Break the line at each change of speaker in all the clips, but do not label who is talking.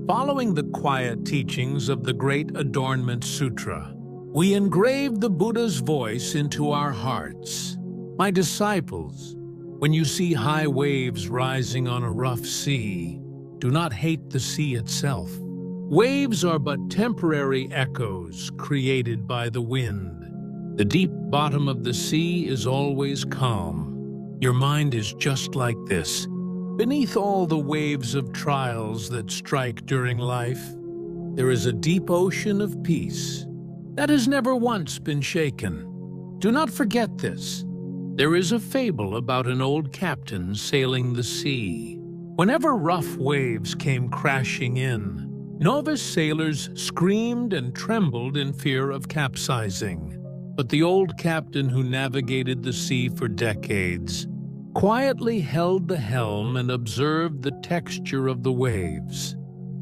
Following the quiet teachings of the Great Adornment Sutra, we engrave the Buddha's voice into our hearts. My disciples, when you see high waves rising on a rough sea, do not hate the sea itself. Waves are but temporary echoes created by the wind. The deep bottom of the sea is always calm. Your mind is just like this. Beneath all the waves of trials that strike during life, there is a deep ocean of peace that has never once been shaken. Do not forget this. There is a fable about an old captain sailing the sea. Whenever rough waves came crashing in, novice sailors screamed and trembled in fear of capsizing. But the old captain who navigated the sea for decades quietly held the helm and observed the texture of the waves.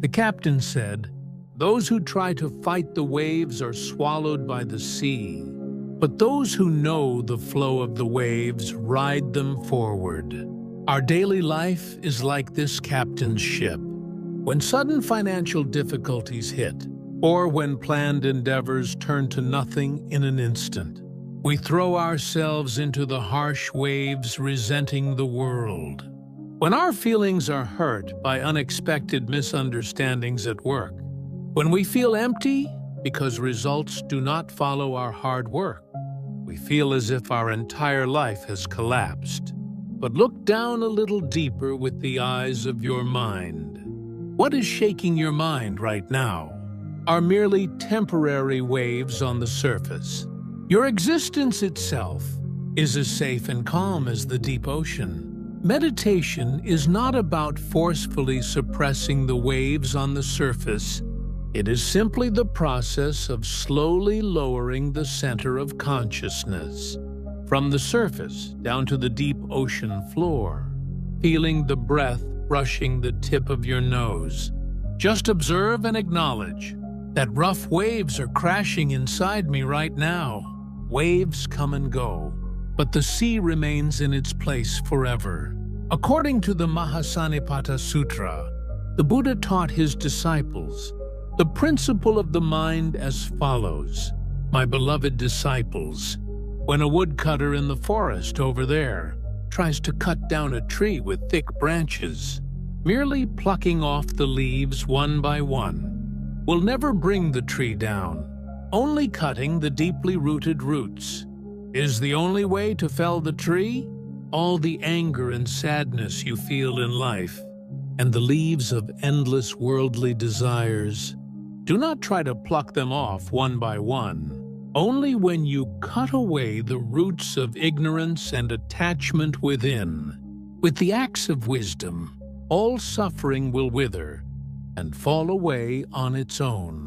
The captain said, "Those who try to fight the waves are swallowed by the sea, but those who know the flow of the waves ride them forward." Our daily life is like this captain's ship. When sudden financial difficulties hit, or when planned endeavors turn to nothing in an instant, we throw ourselves into the harsh waves, resenting the world. When our feelings are hurt by unexpected misunderstandings at work, when we feel empty because results do not follow our hard work, we feel as if our entire life has collapsed. But look down a little deeper with the eyes of your mind. What is shaking your mind right now are merely temporary waves on the surface. Your existence itself is as safe and calm as the deep ocean. Meditation is not about forcefully suppressing the waves on the surface. It is simply the process of slowly lowering the center of consciousness from the surface down to the deep ocean floor, feeling the breath brushing the tip of your nose. Just observe and acknowledge that rough waves are crashing inside me right now. Waves come and go, but the sea remains in its place forever. According to the Mahasannipata Sutra, the Buddha taught his disciples the principle of the mind as follows. My beloved disciples, when a woodcutter in the forest over there tries to cut down a tree with thick branches, merely plucking off the leaves one by one will never bring the tree down. Only cutting the deeply rooted roots is the only way to fell the tree. All the anger and sadness you feel in life and the leaves of endless worldly desires, do not try to pluck them off one by one. Only when you cut away the roots of ignorance and attachment within, with the axe of wisdom, all suffering will wither and fall away on its own.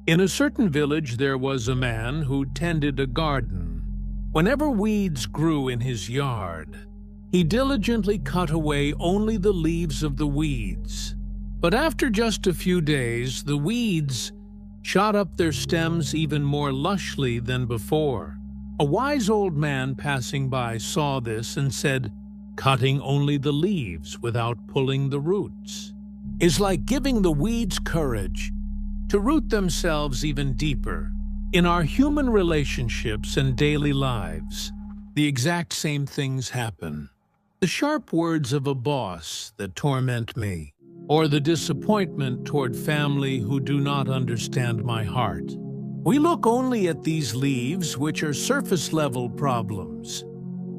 In a certain village there was a man who tended a garden. Whenever weeds grew in his yard, he diligently cut away only the leaves of the weeds. But after just a few days, the weeds shot up their stems even more lushly than before. A wise old man passing by saw this and said, "Cutting only the leaves without pulling the roots is like giving the weeds courage to root themselves even deeper." In our human relationships and daily lives, the exact same things happen. The sharp words of a boss that torment me, or the disappointment toward family who do not understand my heart. We look only at these leaves, which are surface-level problems,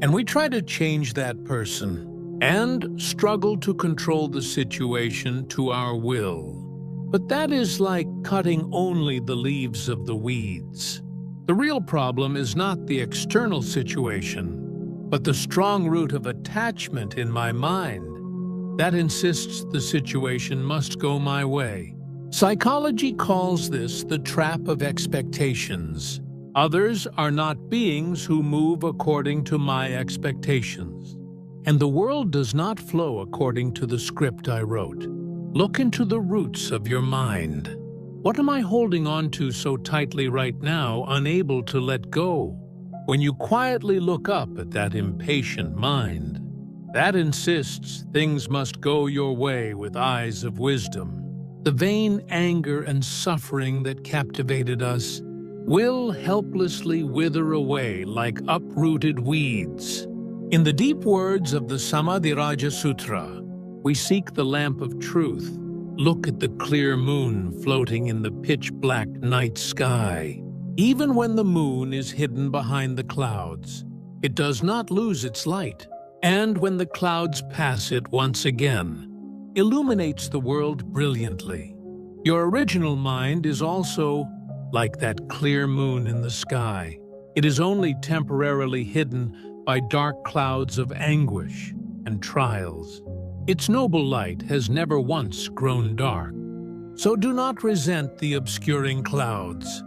and we try to change that person and struggle to control the situation to our will. But that is like cutting only the leaves of the weeds. The real problem is not the external situation, but the strong root of attachment in my mind that insists the situation must go my way. Psychology calls this the trap of expectations. Others are not beings who move according to my expectations, and the world does not flow according to the script I wrote. Look into the roots of your mind. What am I holding on to so tightly right now, unable to let go? When you quietly look up at that impatient mind, that insists things must go your way with eyes of wisdom, The vain anger and suffering that captivated us will helplessly wither away like uprooted weeds. In the deep words of the Samadhiraja Sutra, we seek the lamp of truth. Look at the clear moon floating in the pitch-black night sky. Even when the moon is hidden behind the clouds, it does not lose its light, and when the clouds pass it once again, illuminates the world brilliantly. Your original mind is also like that clear moon in the sky. It is only temporarily hidden by dark clouds of anguish and trials. Its noble light has never once grown dark. So do not resent the obscuring clouds,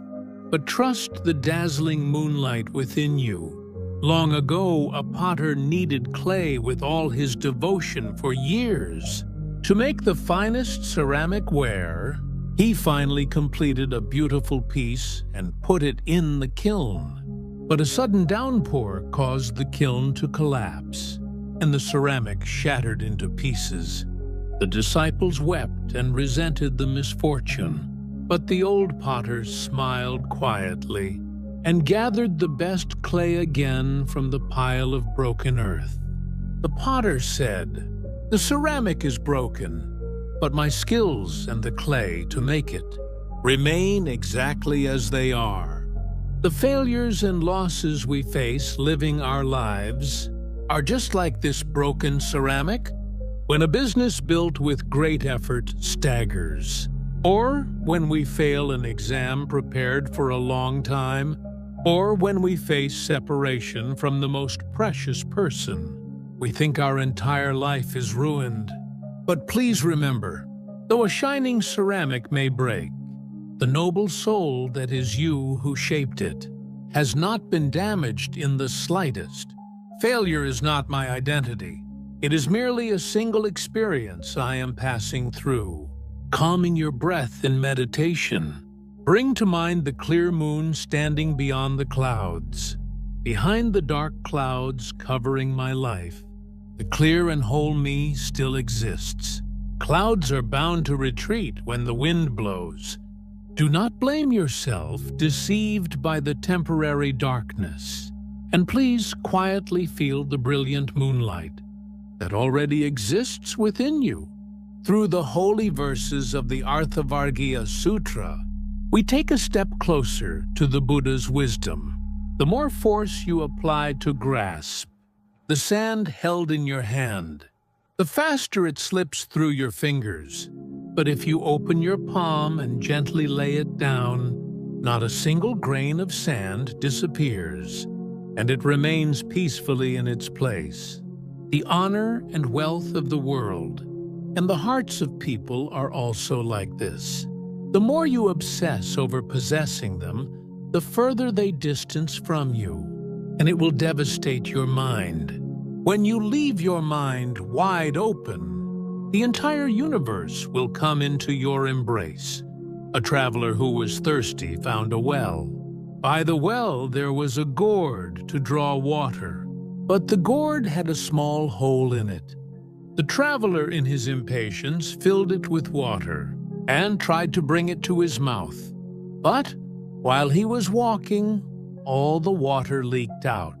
but trust the dazzling moonlight within you. Long ago, a potter kneaded clay with all his devotion for years. To make the finest ceramic ware, he finally completed a beautiful piece and put it in the kiln. But a sudden downpour caused the kiln to collapse, and the ceramic shattered into pieces. The disciples wept and resented the misfortune, but the old potter smiled quietly and gathered the best clay again from the pile of broken earth. The potter said, "The ceramic is broken, but my skills and the clay to make it remain exactly as they are." The failures and losses we face living our lives are just like this broken ceramic. When a business built with great effort staggers, or when we fail an exam prepared for a long time, or when we face separation from the most precious person, we think our entire life is ruined. But please remember, though a shining ceramic may break, the noble soul that is you who shaped it has not been damaged in the slightest. Failure is not my identity. It is merely a single experience I am passing through. Calming your breath in meditation, bring to mind the clear moon standing beyond the clouds. Behind the dark clouds covering my life, the clear and whole me still exists. Clouds are bound to retreat when the wind blows. Do not blame yourself, deceived by the temporary darkness. And please quietly feel the brilliant moonlight that already exists within you. Through the holy verses of the Arthavargiya Sutra, we take a step closer to the Buddha's wisdom. The more force you apply to grasp the sand held in your hand, the faster it slips through your fingers. But if you open your palm and gently lay it down, not a single grain of sand disappears, and it remains peacefully in its place. The honor and wealth of the world and the hearts of people are also like this. The more you obsess over possessing them, the further they distance from you, and it will devastate your mind. When you leave your mind wide open, the entire universe will come into your embrace. A traveler who was thirsty found a well. By the well there was a gourd to draw water, but the gourd had a small hole in it. The traveler, in his impatience, filled it with water and tried to bring it to his mouth. But while he was walking, all the water leaked out.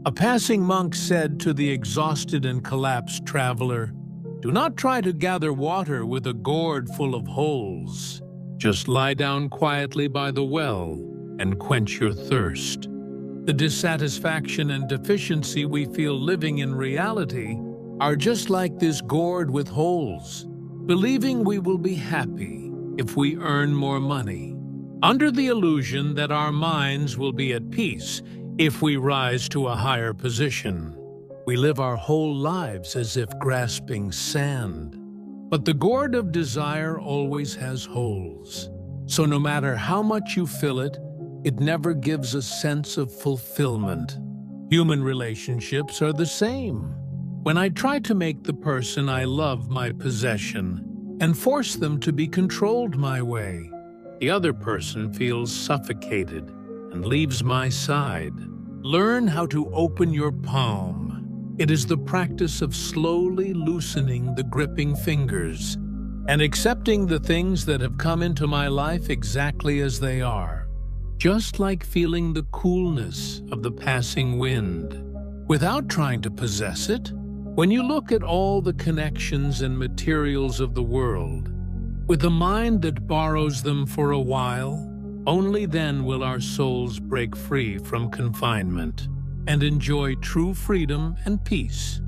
A passing monk said to the exhausted and collapsed traveler, "Do not try to gather water with a gourd full of holes. Just lie down quietly by the well and quench your thirst." The dissatisfaction and deficiency we feel living in reality are just like this gourd with holes, believing we will be happy if we earn more money, under the illusion that our minds will be at peace if we rise to a higher position. We live our whole lives as if grasping sand. But the gourd of desire always has holes, so no matter how much you fill it, it never gives a sense of fulfillment. Human relationships are the same. When I try to make the person I love my possession and force them to be controlled my way, the other person feels suffocated and leaves my side. Learn how to open your palm. It is the practice of slowly loosening the gripping fingers and accepting the things that have come into my life exactly as they are, just like feeling the coolness of the passing wind, without trying to possess it. When you look at all the connections and materials of the world, with a mind that borrows them for a while, only then will our souls break free from confinement and enjoy true freedom and peace.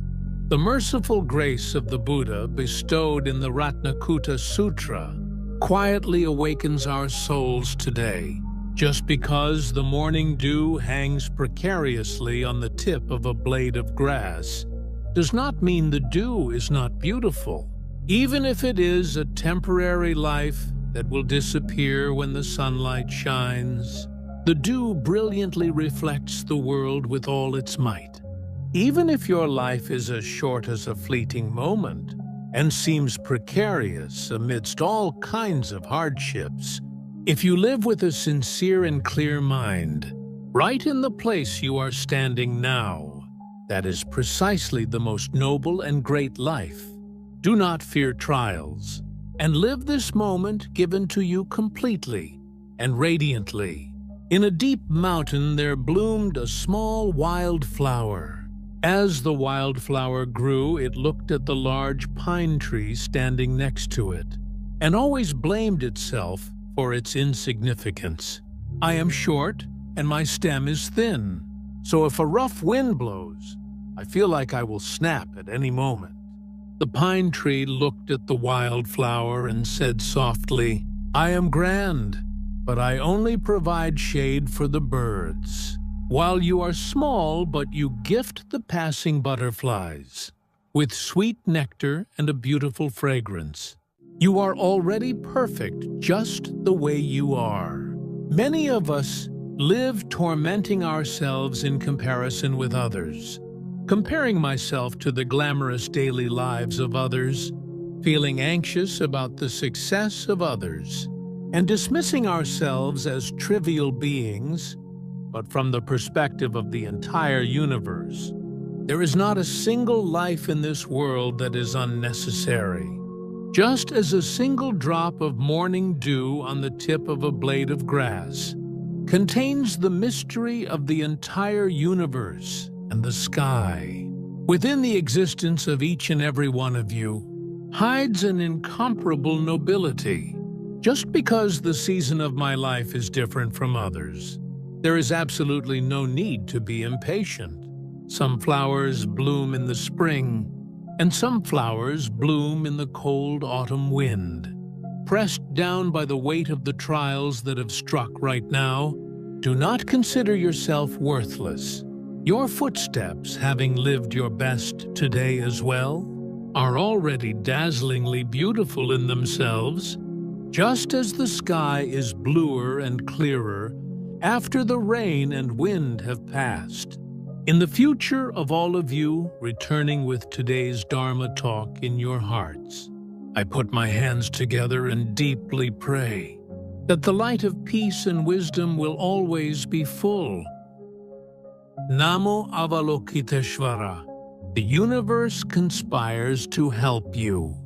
The merciful grace of the Buddha bestowed in the Ratnakuta Sutra quietly awakens our souls today. Just because the morning dew hangs precariously on the tip of a blade of grass does not mean the dew is not beautiful, even if it is a temporary life that will disappear when the sunlight shines. The dew brilliantly reflects the world with all its might. Even if your life is as short as a fleeting moment and seems precarious amidst all kinds of hardships, if you live with a sincere and clear mind, right in the place you are standing now, that is precisely the most noble and great life. Do not fear trials, and live this moment given to you completely and radiantly. In a deep mountain there bloomed a small wild flower. As the wildflower grew, it looked at the large pine tree standing next to it, and always blamed itself for its insignificance. I am short, and my stem is thin, so if a rough wind blows, I feel like I will snap at any moment. The pine tree looked at the wildflower and said softly, I am grand, but I only provide shade for the birds. While you are small, but you gift the passing butterflies with sweet nectar and a beautiful fragrance. You are already perfect just the way you are. Many of us live tormenting ourselves in comparison with others, comparing myself to the glamorous daily lives of others, feeling anxious about the success of others, and dismissing ourselves as trivial beings. But from the perspective of the entire universe, there is not a single life in this world that is unnecessary. Just as a single drop of morning dew on the tip of a blade of grass contains the mystery of the entire universe and the sky, within the existence of each and every one of you hides an incomparable nobility. Just because the season of my life is different from others, there is absolutely no need to be impatient. Some flowers bloom in the spring, and some flowers bloom in the cold autumn wind. Pressed down by the weight of the trials that have struck right now, do not consider yourself worthless. Your footsteps, having lived your best today as well, are already dazzlingly beautiful in themselves, just as the sky is bluer and clearer after the rain and wind have passed. In the future of all of you returning with today's Dharma talk in your hearts, I put my hands together and deeply pray that the light of peace and wisdom will always be full. Namo Avalokiteshvara. The universe conspires to help you.